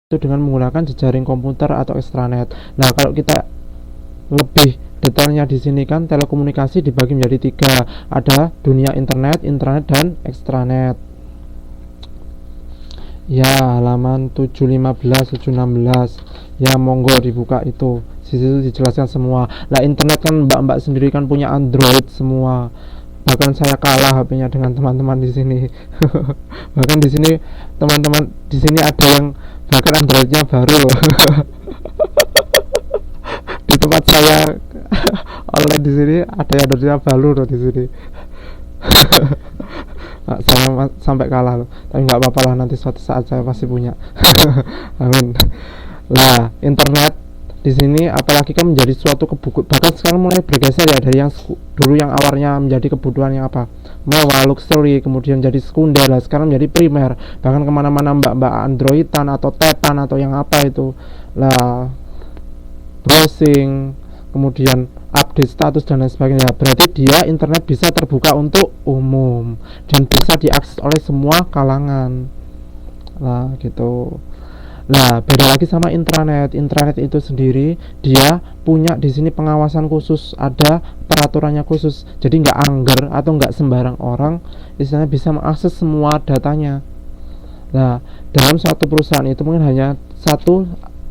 itu dengan menggunakan jejaring komputer atau extranet. Nah, kalau kita lebih detailnya di sini kan telekomunikasi dibagi menjadi 3. Ada dunia internet, intranet, dan extranet. Ya, halaman 715, 716. Ya, monggo dibuka itu. Di situ dijelaskan semua. Lah, internet kan mbak-mbak sendiri kan punya Android semua. Bahkan saya kalah HP-nya dengan teman-teman di sini. Bahkan di sini teman-teman di sini ada yang bahkan Androidnya baru loh. Di tempat saya online di sini ada yang Androidnya baru loh di sini. Nah, saya sampai kalah loh. Tapi nggak apa-apa lah, nanti suatu saat saya pasti punya. Amin. Lah, internet di sini apalagi kan menjadi suatu kebutuhan, bahkan sekarang mulai bergeser ya dari yang dulu yang awalnya menjadi kebutuhan yang apa, mewah, luxury, kemudian jadi sekunder, lah sekarang menjadi primer. Bahkan kemana-mana mbak-mbak androidan atau tetan atau yang apa itu lah, browsing, kemudian update status dan lain sebagainya. Berarti dia internet bisa terbuka untuk umum dan bisa diakses oleh semua kalangan lah gitu. Nah, beda lagi sama intranet. Intranet itu sendiri dia punya di sini pengawasan khusus, ada peraturannya khusus. Jadi nggak angger atau nggak sembarang orang istilahnya bisa mengakses semua datanya. Nah, dalam satu perusahaan itu mungkin hanya 1,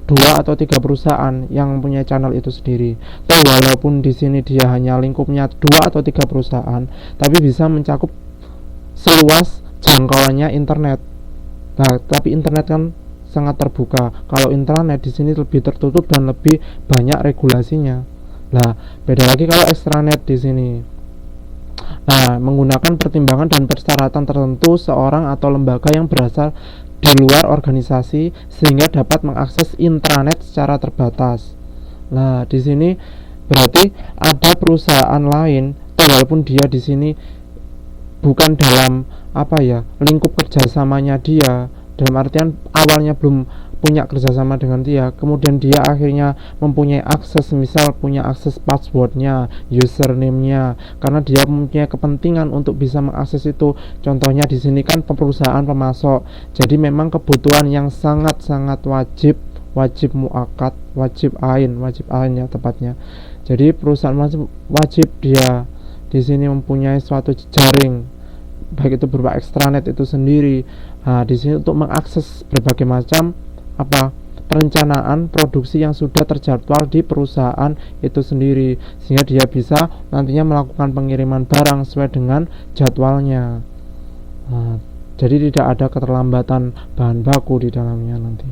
2 atau 3 perusahaan yang punya channel itu sendiri. Tapi walaupun di sini dia hanya lingkupnya 2 atau 3 perusahaan, tapi bisa mencakup seluas jangkauannya internet. Nah, tapi internet kan sangat terbuka. Kalau intranet di sini lebih tertutup dan lebih banyak regulasinya. Nah, beda lagi kalau extranet di sini. Nah, menggunakan pertimbangan dan persyaratan tertentu seorang atau lembaga yang berasal di luar organisasi sehingga dapat mengakses intranet secara terbatas. Nah, di sini berarti ada perusahaan lain, walaupun dia di sini bukan dalam apa ya, lingkup kerjasamanya dia, dalam artian awalnya belum punya kerjasama dengan dia, kemudian dia akhirnya mempunyai akses, misal punya akses passwordnya, username-nya, karena dia mempunyai kepentingan untuk bisa mengakses itu. Contohnya di sini kan perusahaan pemasok, jadi memang kebutuhan yang sangat-sangat wajib muakkad, wajib ain ya tepatnya. Jadi perusahaan wajib dia di sini mempunyai suatu jejaring, baik itu berupa extranet itu sendiri. Nah, di sini untuk mengakses berbagai macam perencanaan produksi yang sudah terjadwal di perusahaan itu sendiri, sehingga dia bisa nantinya melakukan pengiriman barang sesuai dengan jadwalnya. Nah, jadi tidak ada keterlambatan bahan baku di dalamnya nanti.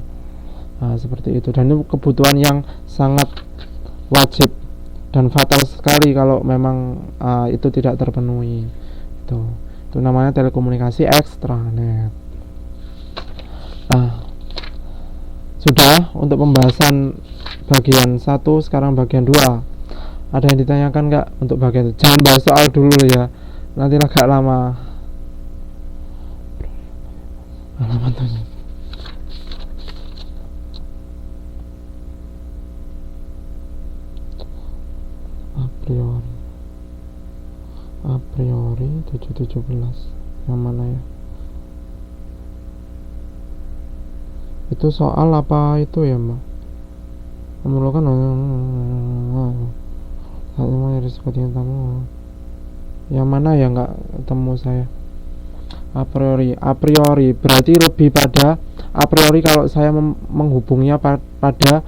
Nah, seperti itu. Dan itu kebutuhan yang sangat wajib dan fatal sekali kalau memang itu tidak terpenuhi. Itu namanya telekomunikasi extranet. Sudah untuk pembahasan bagian 1, sekarang bagian 2. Ada yang ditanyakan nggak untuk bagian itu? Jangan bahas soal dulu ya, nanti agak lama. Halaman a priori 717 yang mana ya? Itu soal apa itu ya, Mbak? Memerlukan saat mau dari seperti tamu. Yang mana ya, nggak ketemu saya. A priori berarti lebih pada a priori kalau saya menghubungnya pada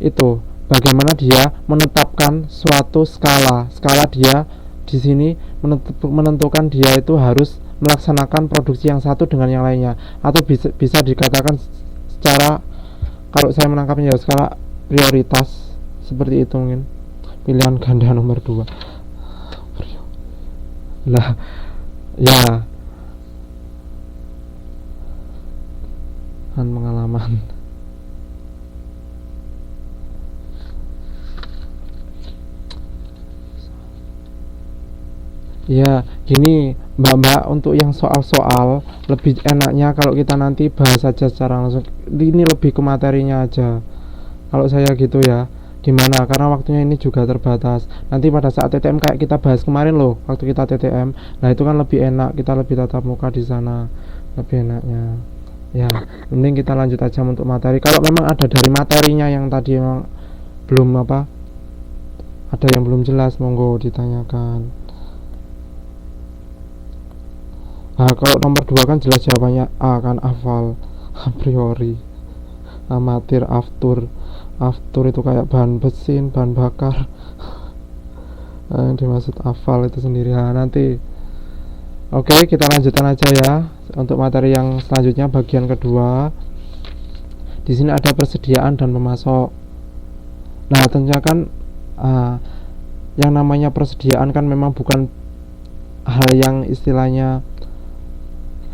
itu, bagaimana dia menetapkan suatu skala dia di sini menentukan dia itu harus melaksanakan produksi yang satu dengan yang lainnya, atau bisa dikatakan secara, kalau saya menangkapnya ya, skala prioritas seperti itu mungkin. Pilihan ganda nomor 2 lah ya, pengalaman. Ya, gini Mbak, untuk yang soal-soal lebih enaknya kalau kita nanti bahas saja secara langsung. Ini lebih ke materinya aja. Kalau saya gitu ya. Gimana? Karena waktunya ini juga terbatas. Nanti pada saat TTM kayak kita bahas kemarin loh, waktu kita TTM. Nah, itu kan lebih enak, kita lebih tatap muka di sana. Lebih enaknya. Ya, mending kita lanjut aja untuk materi. Kalau memang ada dari materinya yang tadi memang belum ada yang belum jelas, monggo ditanyakan. Nah, kalau nomor 2 kan jelas jawabannya A kan, hafal a priori. Amatir, aftur itu kayak bahan bensin, bahan bakar. Yang dimaksud hafal itu sendiri. Nah, nanti oke, kita lanjutkan aja ya untuk materi yang selanjutnya, bagian kedua. Di sini ada persediaan dan pemasok. Nah, tentunya kan yang namanya persediaan kan memang bukan hal yang istilahnya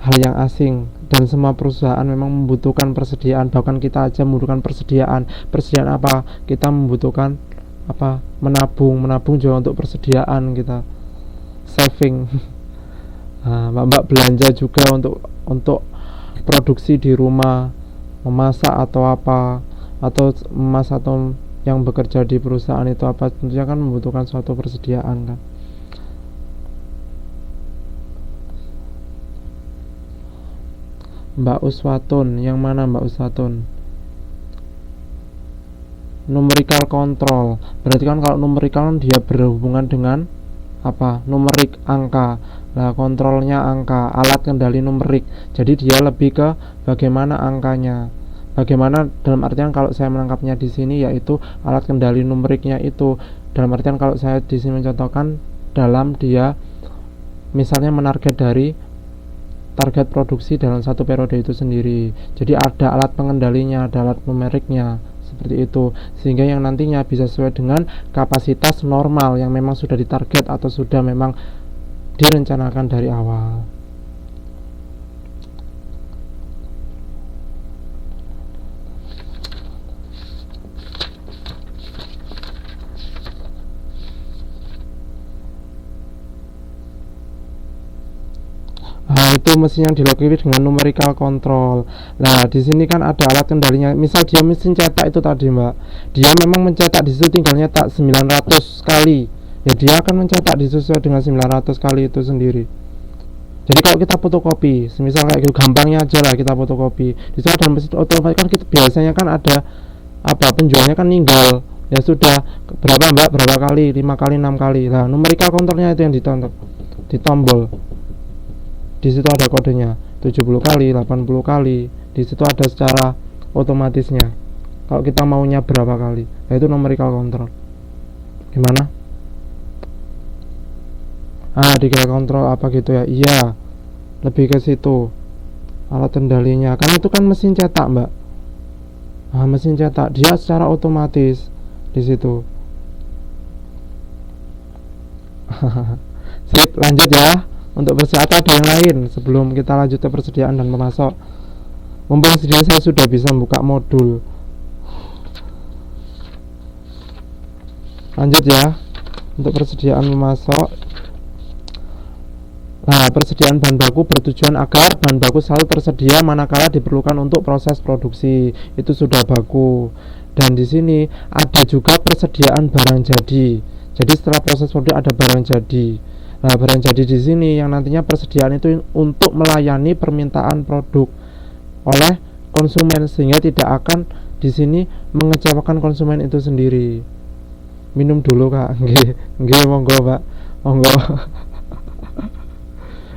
hal yang asing, dan semua perusahaan memang membutuhkan persediaan. Bahkan kita aja membutuhkan persediaan. Persediaan apa? Kita membutuhkan menabung juga untuk persediaan, kita saving. Mbak belanja juga untuk produksi di rumah, memasak atau yang bekerja di perusahaan itu tentunya kan membutuhkan suatu persediaan kan. Mbak Uswatun, yang mana Mbak Uswatun? Numerical control. Berarti kan kalau numerical kan dia berhubungan dengan numerik, angka. Nah, kontrolnya angka, alat kendali numerik. Jadi dia lebih ke bagaimana angkanya. Bagaimana dalam artian kalau saya menangkapnya di sini yaitu alat kendali numeriknya itu. Dalam artian kalau saya di sini mencontohkan dalam dia misalnya menarget dari target produksi dalam satu periode itu sendiri. Jadi ada alat pengendalinya, ada alat numeriknya, seperti itu, sehingga yang nantinya bisa sesuai dengan kapasitas normal yang memang sudah ditarget atau sudah memang direncanakan dari awal. Itu mesin yang dilengkapi dengan numerical control. Nah, di sini kan ada alat kendalinya. Misal dia mesin cetak itu tadi, Mbak. Dia memang mencetak di situ tinggal nyetak 900 kali. Ya dia akan mencetak sesuai dengan 900 kali itu sendiri. Jadi kalau kita fotokopi, misal kayak gitu, gampangnya aja lah kita fotokopi. Di situ ada mesin otomatis kan kita biasanya kan ada penjualnya kan ninggal. Ya sudah, berapa Mbak? Berapa kali? 5 kali, 6 kali. Nah, numerical controlnya itu yang ditombol. Di situ ada kodenya 70 kali, 80 kali. Di situ ada secara otomatisnya. Kalau kita maunya berapa kali, nah itu numerical control. Gimana? Dikira kontrol apa gitu ya? Iya, lebih ke situ alat kendalinya. Karena itu kan mesin cetak, Mbak. Mesin cetak dia secara otomatis di situ. Sip, lanjut ya. Untuk persediaan ada yang lain sebelum kita lanjut ke persediaan dan pemasok. Mumpung saya sudah bisa buka modul. Lanjut ya. Untuk persediaan pemasok. Nah, persediaan bahan baku bertujuan agar bahan baku selalu tersedia manakala diperlukan untuk proses produksi. Itu sudah baku. Dan di sini ada juga persediaan barang jadi. Jadi setelah proses produksi ada barang jadi. Nah, barang jadi di sini yang nantinya persediaan itu untuk melayani permintaan produk oleh konsumen, sehingga tidak akan di sini mengecewakan konsumen itu sendiri. Minum dulu, Kak. Nggih, monggo, Pak. Monggo.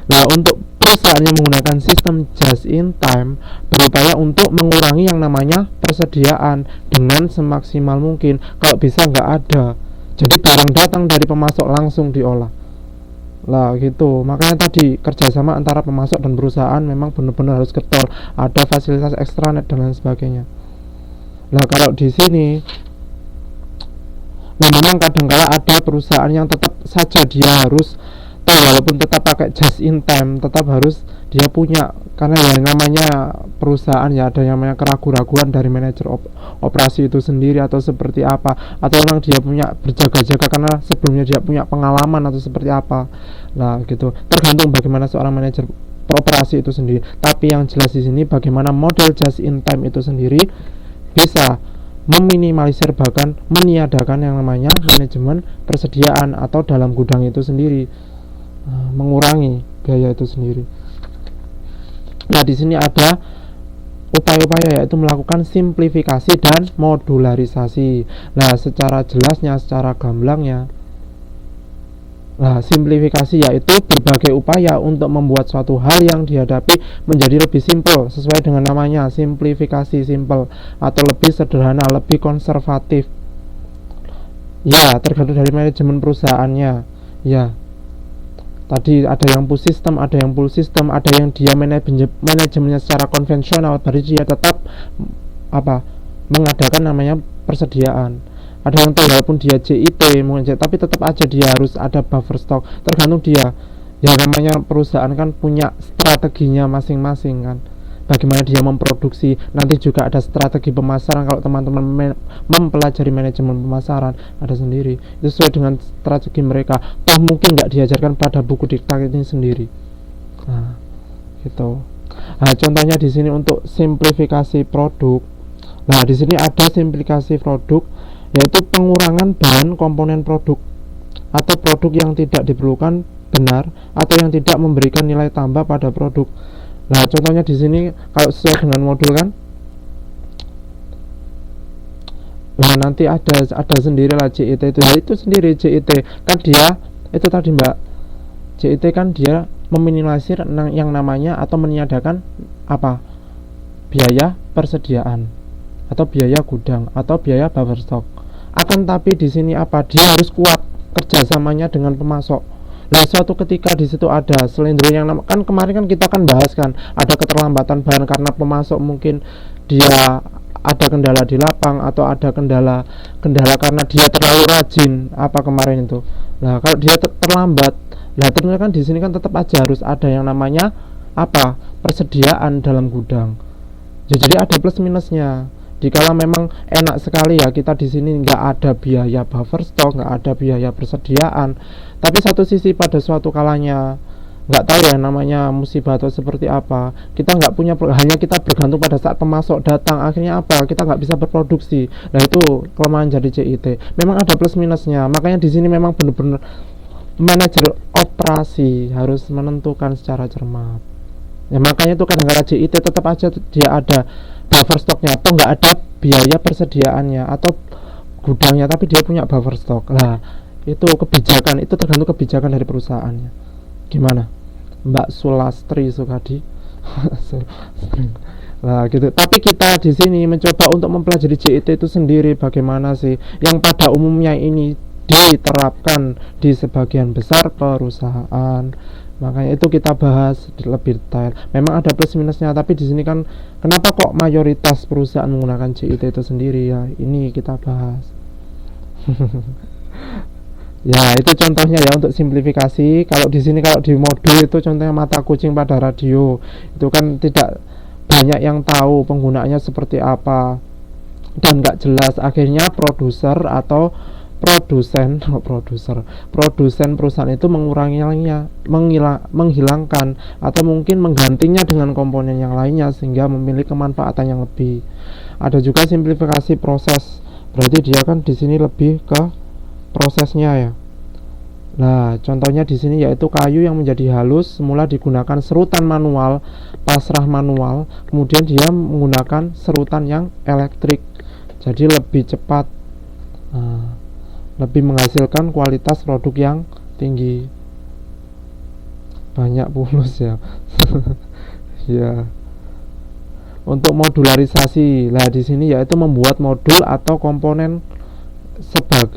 Nah, untuk perusahaan yang menggunakan sistem just in time berupaya untuk mengurangi yang namanya persediaan dengan semaksimal mungkin. Kalau bisa nggak ada. Jadi barang datang dari pemasok langsung diolah. Lah gitu, makanya tadi kerjasama antara pemasok dan perusahaan memang benar-benar harus getol, ada fasilitas extranet dan lain sebagainya. Nah kalau di sini, memang kadang-kala ada perusahaan yang tetap saja dia harus walaupun tetap pakai just in time, tetap harus dia punya, karena ya namanya perusahaan ya ada yang namanya keraguan-raguan dari manajer operasi itu sendiri atau seperti apa, atau orang dia punya berjaga-jaga karena sebelumnya dia punya pengalaman atau seperti apa. Nah gitu, tergantung bagaimana seorang manajer operasi itu sendiri. Tapi yang jelas di sini bagaimana model just in time itu sendiri bisa meminimalisir bahkan meniadakan yang namanya manajemen persediaan atau dalam gudang itu sendiri, mengurangi biaya itu sendiri. Nah di sini ada upaya-upaya yaitu melakukan simplifikasi dan modularisasi. Nah, secara jelasnya, secara gamblangnya, nah, simplifikasi yaitu berbagai upaya untuk membuat suatu hal yang dihadapi menjadi lebih simpel, sesuai dengan namanya, simplifikasi, simple, atau lebih sederhana, lebih konservatif. Ya, tergantung dari manajemen perusahaannya. Ya, tadi ada yang push system, ada yang pull system, ada yang dia manajemennya secara konvensional, berarti dia tetap mengadakan namanya persediaan. Ada yang tuh walaupun dia JIT mungkin, tapi tetap aja dia harus ada buffer stock, tergantung dia. Ya namanya perusahaan kan punya strateginya masing-masing kan, bagaimana dia memproduksi. Nanti juga ada strategi pemasaran, kalau teman-teman mempelajari manajemen pemasaran ada sendiri, itu sesuai dengan strategi mereka. Mungkin nggak diajarkan pada buku diktat ini sendiri. Nah gitu. Nah contohnya di sini untuk simplifikasi produk. Nah di sini ada simplifikasi produk, yaitu pengurangan bahan komponen produk atau produk yang tidak diperlukan benar atau yang tidak memberikan nilai tambah pada produk. Nah, contohnya di sini kalau sesuai dengan modul kan. Nah, nanti ada sendiri lah JIT itu. Ya, itu sendiri JIT kan dia itu tadi Mbak. JIT kan dia meminimalisir yang namanya atau meniadakan biaya persediaan atau biaya gudang atau biaya buffer stock. Akan tapi di sini dia harus kuat kerjasamanya dengan pemasok. Nah suatu ketika di situ ada selindro yang kan kemarin kan kita kan bahas kan, ada keterlambatan bahan karena pemasok mungkin dia ada kendala di lapang atau ada kendala karena dia terlalu rajin kemarin itu. Nah kalau dia terlambat, nah ternyata kan di sini kan tetap aja harus ada yang namanya persediaan dalam gudang. Jadi ada plus minusnya. Dikala memang enak sekali ya kita di sini nggak ada biaya buffer stock, nggak ada biaya persediaan, tapi satu sisi pada suatu kalanya nggak tahu ya namanya musibah atau seperti apa, kita nggak punya, hanya kita bergantung pada saat pemasok datang, akhirnya kita nggak bisa berproduksi. Nah itu kelemahan jadi JIT. Memang ada plus minusnya, makanya di sini memang benar-benar manajer operasi harus menentukan secara cermat. Ya makanya itu kadang-kadang JIT tetap aja dia ada buffer stocknya atau nggak ada biaya persediaannya atau gudangnya, tapi dia punya buffer stock. Nah itu kebijakan, itu tergantung kebijakan dari perusahaannya. Gimana Mbak Sulastri Sukadi? Nah gitu. Tapi kita di sini mencoba untuk mempelajari JIT itu sendiri, bagaimana sih yang pada umumnya ini diterapkan di sebagian besar perusahaan. Makanya itu kita bahas lebih detail. Memang ada plus minusnya, tapi di sini kan kenapa kok mayoritas perusahaan menggunakan JIT itu sendiri ya? Ini kita bahas. Ya, itu contohnya ya untuk simplifikasi. Kalau di sini kalau di modul itu contohnya mata kucing pada radio. Itu kan tidak banyak yang tahu penggunaannya seperti apa dan nggak jelas. Akhirnya produsen perusahaan itu menguranginya, menghilangkan atau mungkin menggantinya dengan komponen yang lainnya sehingga memiliki kemanfaatan yang lebih. Ada juga simplifikasi proses, berarti dia kan di sini lebih ke prosesnya ya. Nah, contohnya di sini yaitu kayu yang menjadi halus semula digunakan serutan manual, pasrah manual, kemudian dia menggunakan serutan yang elektrik, jadi lebih cepat. Lebih menghasilkan kualitas produk yang tinggi. Banyak pulus ya. Ya. Untuk modularisasi, lah di sini yaitu membuat modul atau komponen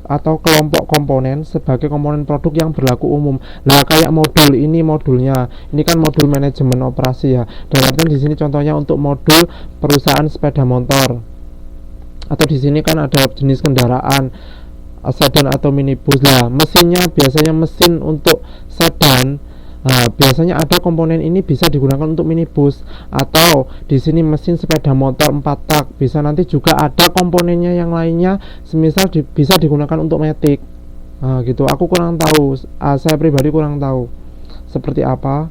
atau kelompok komponen sebagai komponen produk yang berlaku umum. Nah, kayak modul ini modulnya. Ini kan modul manajemen operasi ya. Dan artinya di sini contohnya untuk modul perusahaan sepeda motor. Atau di sini kan ada jenis kendaraan sedan atau minibus. Lah mesinnya biasanya mesin untuk sedan, biasanya ada komponen ini bisa digunakan untuk minibus, atau di sini mesin sepeda motor 4 tak bisa nanti juga ada komponennya yang lainnya, semisal bisa digunakan untuk matic. Gitu. Aku kurang tahu, saya pribadi kurang tahu seperti apa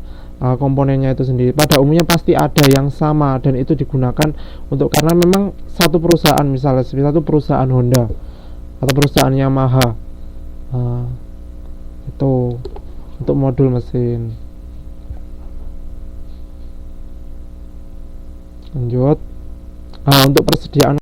komponennya itu sendiri. Pada umumnya pasti ada yang sama dan itu digunakan untuk, karena memang satu perusahaan, misalnya satu perusahaan Honda atau perusahaan Yamaha, itu untuk modul mesin. Lanjut. Untuk persediaan